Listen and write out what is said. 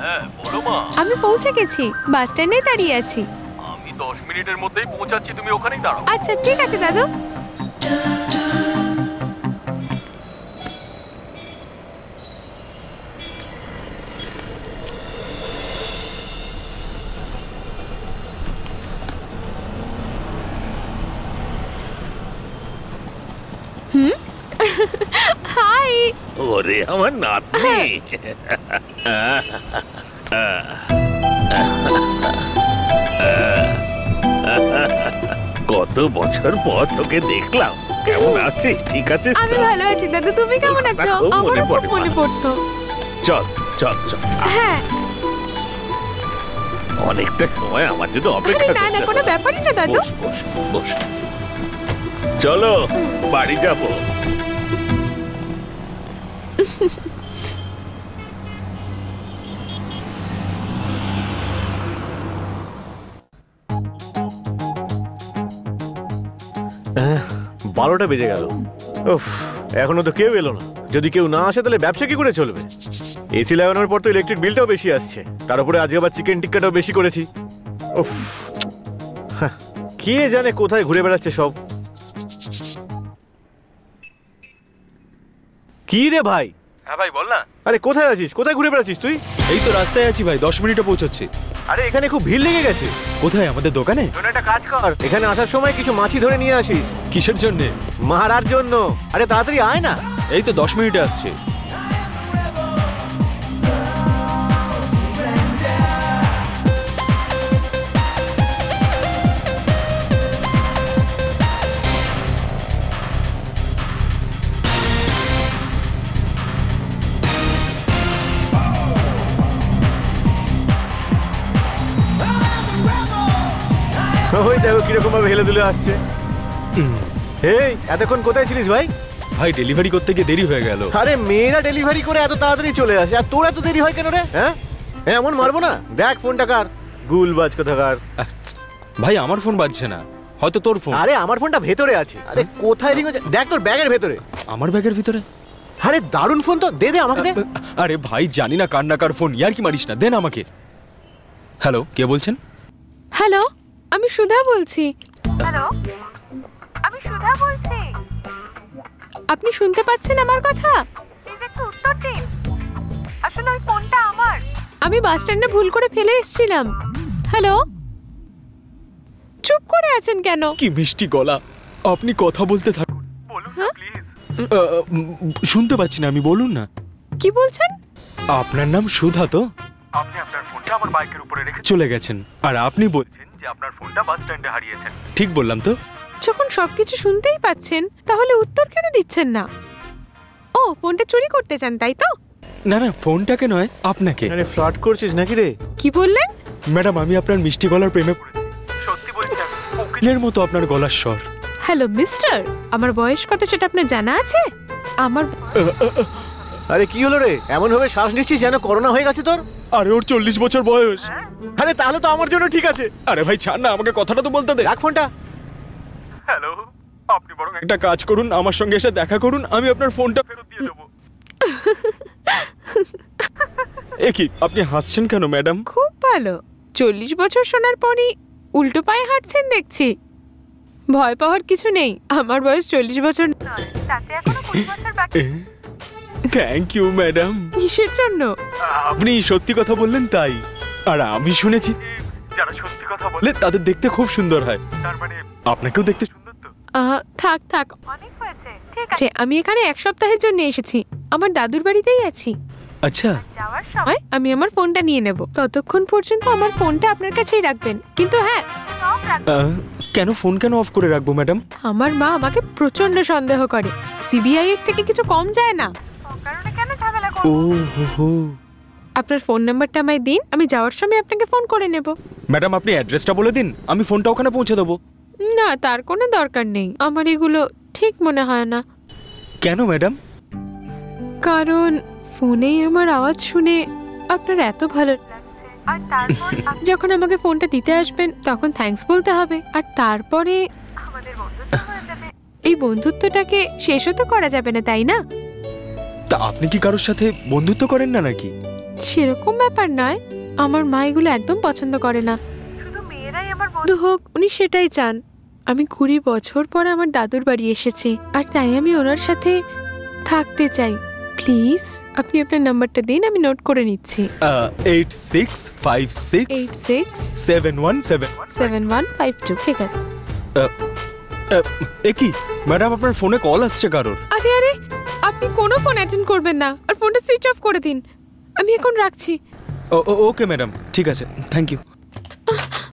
হ্যাঁ বলো মা। আমি পৌঁছে গেছি, বাস স্ট্যান্ডে দাঁড়িয়ে আছি। আমি 10 মিনিটের মধ্যেই পৌঁছাচ্ছি, তুমি ওখানেই দাঁড়াও। আচ্ছা ঠিক আছে দাদু। হাই। ওরে আমার নাতনি, কত বছর পর তোকে দেখলাম। কেমন আছিস? ঠিক আছিস? আমি ভালো আছি দাদু, তুমি কেমন আছো? আমারও খুব মনে পড়তো। চল চল চল। হ্যাঁ অনেকটা সময় আমার জন্য অপেক্ষা না না, কোনো ব্যাপারই না দাদু। বস বস, চলো বাড়ি যাবো। বারোটা বেজে গেল, এখনো তো কেউ এলো না। যদি কেউ না আসে তাহলে ব্যবসা কি করে চলবে? এসি লাগানোর পর তো ইলেকট্রিক বিলটাও বেশি আসছে, তার উপরে আজকে আবার চিকেন টিক্কাটাও বেশি করেছি। কে জানে কোথায় ঘুরে বেড়াচ্ছে সব। কি রে ভাই? হ্যাঁ ভাই বল না। আরে কোথায় আছিস? কোথায় ঘুরে বেড়াচ্ছিস তুই? এই তো রাস্তায় আছি ভাই, 10 মিনিটে পৌঁছাচ্ছি। আরে এখানে খুব ভিড় লেগে গেছে। কোথায়? আমাদের দোকানে? একটা কাজ কর, এখানে আসার সময় কিছু মাছি ধরে নিয়ে আসিস। কিসের জন্যে? মারার জন্য। আরে তাড়াতাড়ি আয় না। এই তো 10 মিনিটে আসছে। ওই দেখো কিরকম ভাবে হেলে দুলে আসছে। এই এতক্ষণ কোথায় ছিলিস ভাই? ভাই ডেলিভারি করতে গিয়ে দেরি হয়ে গেল। আরে মেয়েরা ডেলিভারি করে এত তাড়াতাড়ি চলে আসে, আর তোর এত দেরি হয় কেন রে? হ্যাঁ এমন মারবো না। দেখ ফোনটা কার, গুলবাজ কোথাকার। ভাই আমার ফোন বাজছে না, হয়তো তোর ফোন। আরে আমার ফোনটা ভেতরে আছে। আরে কোথায় রিং? দেখ তোর ব্যাগের ভেতরে। আমার ব্যাগের ভিতরে? আরে দারুণ ফোন তো, দে দে আমাকে দে। আরে ভাই জানি না কার না কার ফোন, ইয়ার কি মারিস না, দেন আমাকে। হ্যালো, কে বলছেন? হ্যালো, আমি সুধা বলছি। হ্যালো, আমি সুধা বলছি। আপনি শুনতে পাচ্ছেন আমার কথা? প্লিজ একটু উত্তর দিন। আসলে ওই ফোনটা আমার। আমি বাস স্ট্যান্ডে ভুল করে ফেলে এসেছিলাম। হ্যালো, চুপ করে আছেন কেন? কি মিষ্টি গলা, আপনি কথা বলতে থাকুন। বলুন না প্লিজ। শুনতে পাচ্ছি না আমি, বলুন না। কি বলছেন? আপনার নাম সুধা তো? আপনি আপনার ফোনটা আমার বাইকের উপরে রেখে চলে গেছেন, আর আপনি বলছেন যে আপনার ফোনটা বাস স্ট্যান্ডে হারিয়েছেন। ঠিক বললাম তো? যখন সবকিছু শুনতেই পাচ্ছেন তাহলে উত্তর কেন দিচ্ছেন না? ও ফোনটা চুরি করতে চান তাই তো? না না, ফোনটাকে নয়, আপনাকে। আরে ফ্লার্ট করছিস নাকি রে? কি বললেন? ম্যাডাম আমি আপনার মিষ্টি গলার প্রেমে পড়েছি। সত্যি বলছি আমি কোকিলের মতো আপনার গলার স্বর। হ্যালো মিস্টার, আমার বয়স কত সেটা আপনার জানা আছে? আমার আরে কি হলো রে? এমন ভাবে শ্বাস নিচ্ছিস যেন করোনা হয়ে গেছে তোর। আরে ওর 40 বছর বয়স। আরে তাহলে তো আমার জন্য ঠিক আছে। আরে ভাই ছাড় না, আমাকে কথাটা তো বলতে দে। রাখ ফোনটা। হ্যালো, আপনি বরং একটা কাজ করুন, আমার সঙ্গে এসে দেখা করুন, আমি আপনার ফোনটা ফেরত দিয়ে দেবো। এ কি, আপনি হাসছেন কেন ম্যাডাম? খুব ভালো। 40 বছর শোনার পরই উল্টো পায়ে হাঁটছেন দেখছি। ভয় পাওয়ার কিছু নেই, আমার বয়স 40 বছর নয়, তাতে এখনো 20 বছর বাকি। Thank you madam. কিসের জন্য? আপনি সত্যি কথা বললেন তাই, আর আমি শুনেছি যারা সত্যি কথা বলে বলে তাদের দেখতে খুব সুন্দর হয়। তার মানে আপনাকেও দেখতে সুন্দর তো। থাক থাক, অনেক হয়েছে। ঠিক আছে, আমি এখানে 1 সপ্তাহের জন্য এসেছি, আমার দাদুর বাড়িতেই আছি। আচ্ছা, যাওয়ার সময় আমি আমার ফোনটা নিয়ে নেব, ততক্ষণ পর্যন্ত আমার ফোনটা আপনার কাছেই রাখবেন। কিন্তু হ্যাঁ, কেন ফোন কেন অফ করে রাখবো ম্যাডাম? আমার মা আমাকে প্রচন্ড সন্দেহ করে, সিবিআই এর থেকে কিছু কম যায় না। ও হো। আপনার ফোন নাম্বারটা আমায় দিন, আমি যাওয়ার সময় আপনাকে ফোন করে নেব। ম্যাডাম আপনি অ্যাড্রেসটা বলে দিন, আমি ফোনটা ওখানে পৌঁছে দেবো। না, তার কোনো দরকার নেই, আমার এগুলো ঠিক মনে হয় না। কেন ম্যাডাম? কারণ ফোনেই আমার আওয়াজ শুনে আপনার এত ভালো লাগছে, আর তারপর যখন আমাকে ফোনটা দিতে আসবেন তখন থ্যাঙ্কস বলতে হবে, আর তারপরে আমাদের বন্ধুত্ব হয়ে যাবে। এই বন্ধুত্বটাকে শেষও তো করা যাবে না, তাই না? তা আপনি কি কারোর সাথে বন্ধুত্ব করেন না নাকি? সেরকম ব্যাপার নয়, আমার মা এগুলো একদম পছন্দ করে না। শুধু মেয়েরাই আমার বন্ধু হোক, উনি সেটাই চান। আমি 20 বছর পর আমার দাদুর বাড়ি এসেছি, আর তাই আমি ওনার সাথে থাকতে চাই। প্লিজ আপনি আপনার নাম্বারটা দিন, আমি নোট করে নিচ্ছি। 86567171 ঠিক আছে। কি ম্যাডাম, আপনার ফোনে কল আসছে কারোর? আরে আরে, আপনি কোনো ফোন অ্যাটেন্ড করবেন না, আর ফোনটা সুইচ অফ করে দিন। আমি এখন রাখছি। ওকে ম্যাডাম, ঠিক আছে, থ্যাংক ইউ।